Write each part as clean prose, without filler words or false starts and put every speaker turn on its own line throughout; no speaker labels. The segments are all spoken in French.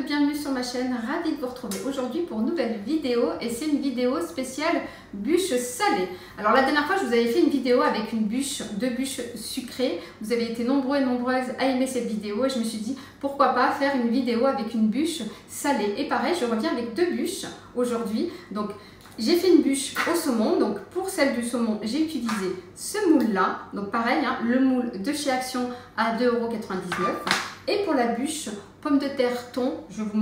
bienvenue sur ma chaîne, ravie de vous retrouver aujourd'hui pour une nouvelle vidéo et c'est une vidéo spéciale bûche salée. Alors la dernière fois je vous avais fait une vidéo avec deux bûches sucrées, vous avez été nombreux et nombreuses à aimer cette vidéo et je me suis dit pourquoi pas faire une vidéo avec une bûche salée. Et pareil, je reviens avec deux bûches aujourd'hui. Donc j'ai fait une bûche au saumon, donc pour celle du saumon j'ai utilisé ce moule là, donc pareil hein, le moule de chez Action à 2,99 €. Et pour la bûche pomme de terre thon, je vais vous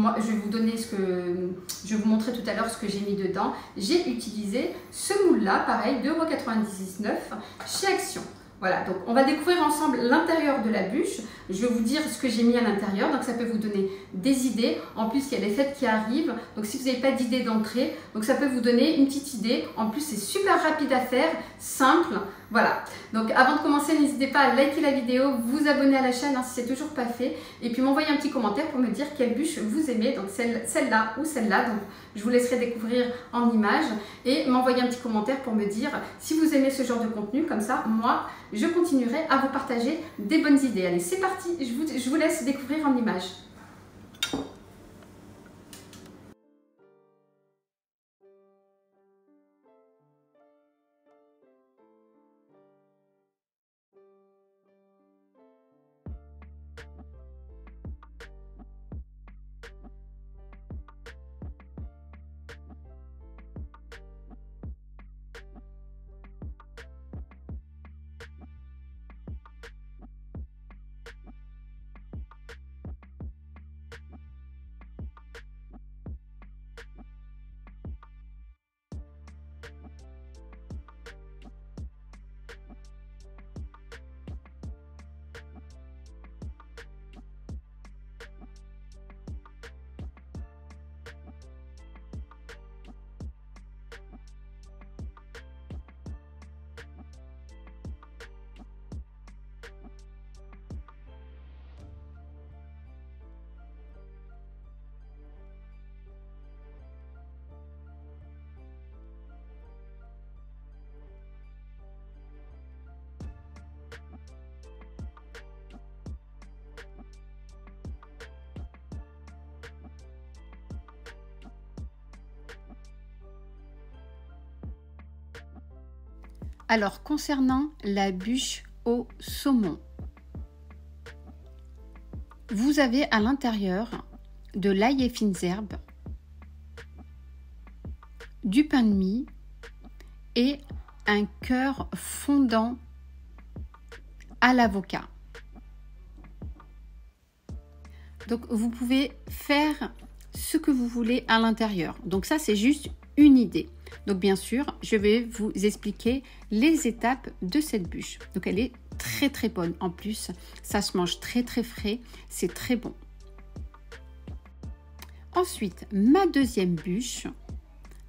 montrer tout à l'heure ce que j'ai mis dedans. J'ai utilisé ce moule là, pareil, 2,99 € chez Action. Voilà, donc on va découvrir ensemble l'intérieur de la bûche. Je vais vous dire ce que j'ai mis à l'intérieur, donc ça peut vous donner des idées. En plus, il y a les fêtes qui arrivent, donc si vous n'avez pas d'idée d'entrée, donc ça peut vous donner une petite idée. En plus, c'est super rapide à faire, simple. Voilà, donc avant de commencer, n'hésitez pas à liker la vidéo, vous abonner à la chaîne hein, si c'est toujours pas fait, et puis m'envoyer un petit commentaire pour me dire quelle bûche vous aimez, donc celle-là ou celle-là. Donc je vous laisserai découvrir en images et m'envoyer un petit commentaire pour me dire si vous aimez ce genre de contenu, comme ça, moi, je continuerai à vous partager des bonnes idées. Allez, c'est parti, je vous laisse découvrir en images. Alors, concernant la bûche au saumon, vous avez à l'intérieur de l'ail et fines herbes, du pain de mie et un cœur fondant à l'avocat. Donc, vous pouvez faire ce que vous voulez à l'intérieur. Donc, ça, c'est juste une idée. Donc bien sûr, je vais vous expliquer les étapes de cette bûche. Donc elle est très très bonne. En plus, ça se mange très très frais. C'est très bon. Ensuite, ma deuxième bûche.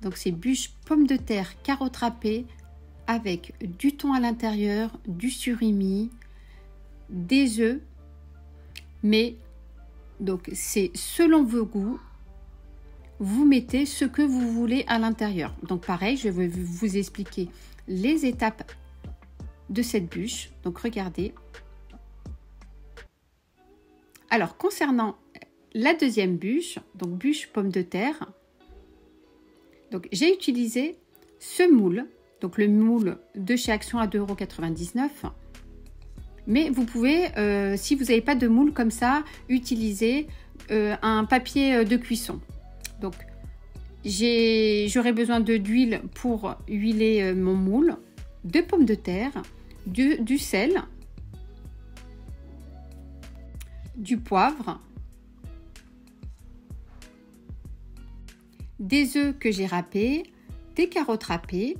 Donc c'est bûche pomme de terre carottes râpées avec du thon à l'intérieur, du surimi, des œufs. Mais donc c'est selon vos goûts. Vous mettez ce que vous voulez à l'intérieur. Donc pareil, je vais vous expliquer les étapes de cette bûche. Donc regardez. Alors concernant la deuxième bûche, donc bûche pomme de terre, donc j'ai utilisé ce moule, donc le moule de chez Action à 2,99 €. Mais vous pouvez, si vous n'avez pas de moule comme ça, utiliser un papier de cuisson. Donc, j'aurai besoin d'huile pour huiler mon moule, de pommes de terre, du sel, du poivre, des œufs que j'ai râpés, des carottes râpées,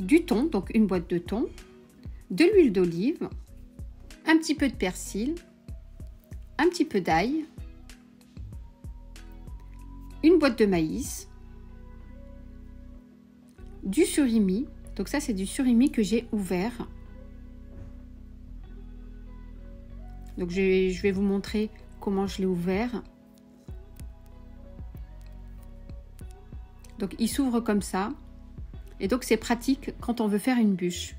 du thon, donc une boîte de thon, de l'huile d'olive, un petit peu de persil, un petit peu d'ail, une boîte de maïs, du surimi, donc ça c'est du surimi que j'ai ouvert. Donc je vais vous montrer comment je l'ai ouvert. Donc il s'ouvre comme ça et donc c'est pratique quand on veut faire une bûche.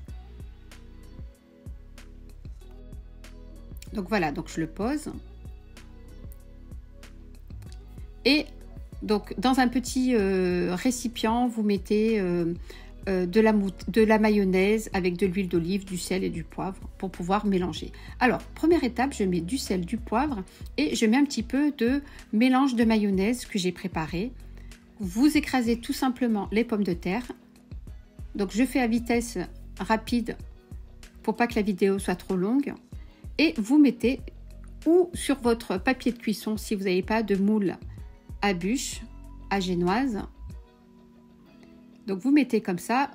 Donc voilà, donc je le pose. Et donc dans un petit récipient, vous mettez de la mayonnaise avec de l'huile d'olive, du sel et du poivre pour pouvoir mélanger. Alors, première étape, je mets du sel, du poivre et je mets un petit peu de mélange de mayonnaise que j'ai préparé. Vous écrasez tout simplement les pommes de terre. Donc, je fais à vitesse rapide pour pas que la vidéo soit trop longue. Et vous mettez ou sur votre papier de cuisson si vous n'avez pas de moule à bûche, à génoise. Donc vous mettez comme ça.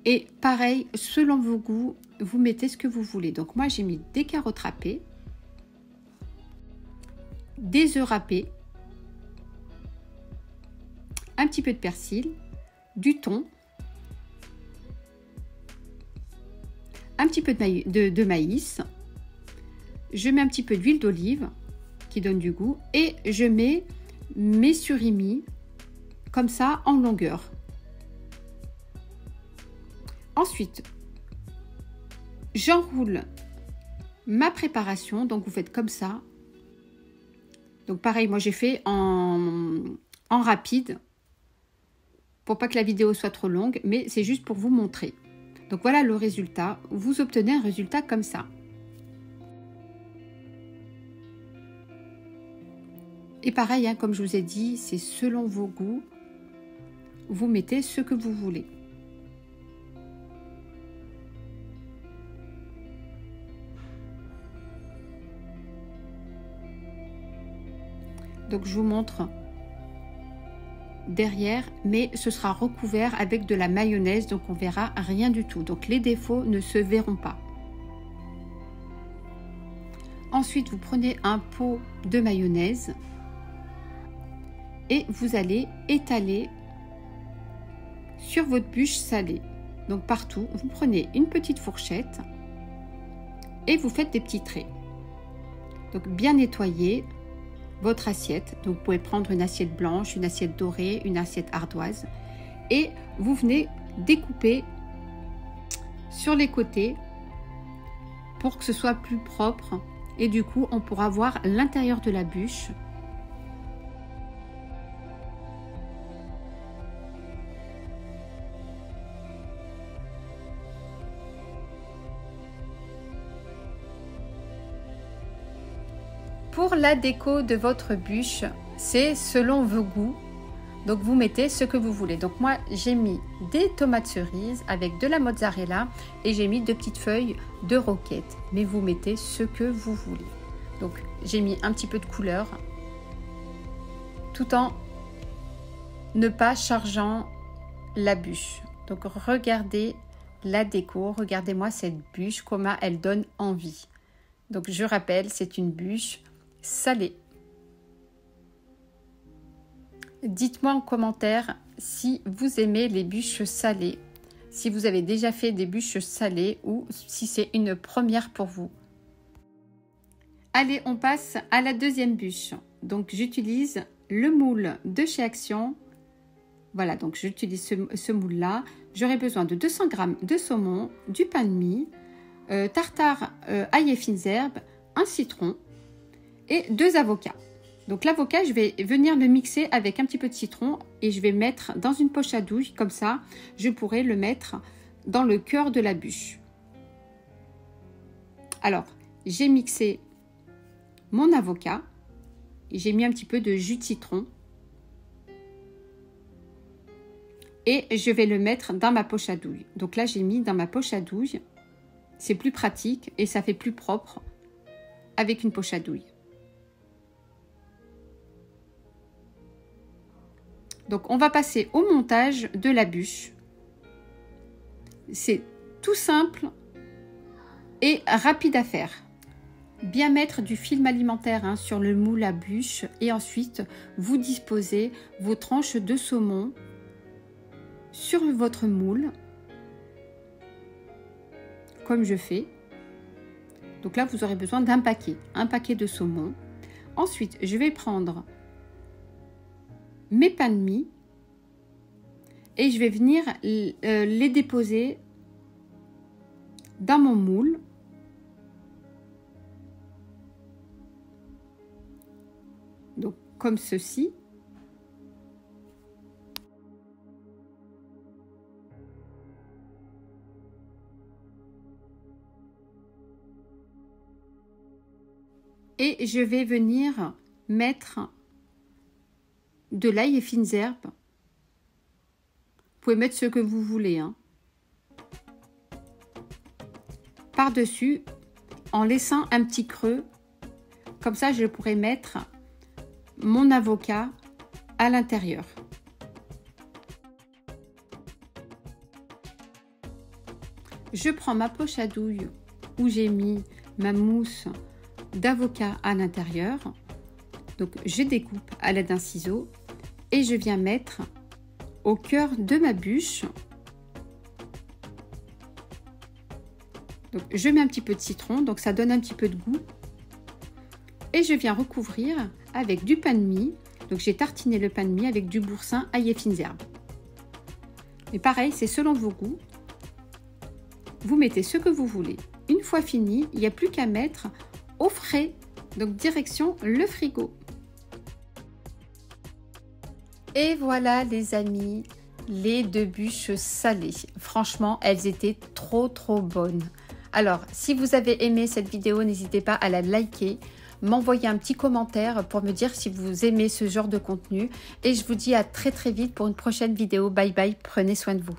Et pareil, selon vos goûts, vous mettez ce que vous voulez. Donc moi j'ai mis des carottes râpées, des œufs râpés, un petit peu de persil, du thon, un petit peu de maïs. Je mets un petit peu d'huile d'olive qui donne du goût et je mets mes surimi comme ça en longueur. Ensuite, j'enroule ma préparation, donc vous faites comme ça. Donc pareil, moi j'ai fait en rapide pour pas que la vidéo soit trop longue, mais c'est juste pour vous montrer. Donc voilà le résultat, vous obtenez un résultat comme ça. Et pareil, hein, comme je vous ai dit, c'est selon vos goûts, vous mettez ce que vous voulez. Donc je vous montre derrière, mais ce sera recouvert avec de la mayonnaise, donc on verra rien du tout. Donc les défauts ne se verront pas. Ensuite, vous prenez un pot de mayonnaise et vous allez étaler sur votre bûche salée. Donc partout, vous prenez une petite fourchette et vous faites des petits traits. Donc bien nettoyer votre assiette. Donc vous pouvez prendre une assiette blanche, une assiette dorée, une assiette ardoise et vous venez découper sur les côtés pour que ce soit plus propre et du coup on pourra voir l'intérieur de la bûche. Pour la déco de votre bûche, c'est selon vos goûts. Donc vous mettez ce que vous voulez. Donc moi j'ai mis des tomates cerises avec de la mozzarella et j'ai mis 2 petites feuilles de roquette. Mais vous mettez ce que vous voulez. Donc j'ai mis un petit peu de couleur tout en ne pas chargeant la bûche. Donc regardez la déco, regardez-moi cette bûche, comment elle donne envie. Donc je rappelle, c'est une bûche salée. Dites-moi en commentaire si vous aimez les bûches salées, si vous avez déjà fait des bûches salées ou si c'est une première pour vous. Allez, on passe à la deuxième bûche. Donc j'utilise le moule de chez Action. Voilà, donc j'utilise ce moule-là. J'aurai besoin de 200 g de saumon, du pain de mie, tartare ail et fines herbes, un citron et 2 avocats. Donc l'avocat, je vais venir le mixer avec un petit peu de citron et je vais mettre dans une poche à douille, comme ça, je pourrai le mettre dans le cœur de la bûche. Alors, j'ai mixé mon avocat, j'ai mis un petit peu de jus de citron et je vais le mettre dans ma poche à douille. Donc là, j'ai mis dans ma poche à douille, c'est plus pratique et ça fait plus propre avec une poche à douille. Donc, on va passer au montage de la bûche. C'est tout simple et rapide à faire. Bien mettre du film alimentaire sur le moule à bûche et ensuite, vous disposez vos tranches de saumon sur votre moule, comme je fais. Donc là, vous aurez besoin d'un paquet de saumon. Ensuite, je vais prendre mes pains de mie et je vais venir les déposer dans mon moule Donc comme ceci. Et je vais venir mettre de l'ail et fines herbes. Vous pouvez mettre ce que vous voulez, hein. Par-dessus, en laissant un petit creux. Comme ça, je pourrais mettre mon avocat à l'intérieur. Je prends ma poche à douille où j'ai mis ma mousse d'avocat à l'intérieur. Donc je découpe à l'aide d'un ciseau et je viens mettre au cœur de ma bûche. Donc je mets un petit peu de citron, donc ça donne un petit peu de goût. Et je viens recouvrir avec du pain de mie. Donc j'ai tartiné le pain de mie avec du boursin, ail et fines herbes. Et pareil, c'est selon vos goûts. Vous mettez ce que vous voulez. Une fois fini, il n'y a plus qu'à mettre au frais. Donc direction le frigo. Et voilà les amis, les 2 bûches salées. Franchement, elles étaient trop bonnes. Alors, si vous avez aimé cette vidéo, n'hésitez pas à la liker, m'envoyer un petit commentaire pour me dire si vous aimez ce genre de contenu. Et je vous dis à très vite pour une prochaine vidéo. Bye bye, prenez soin de vous.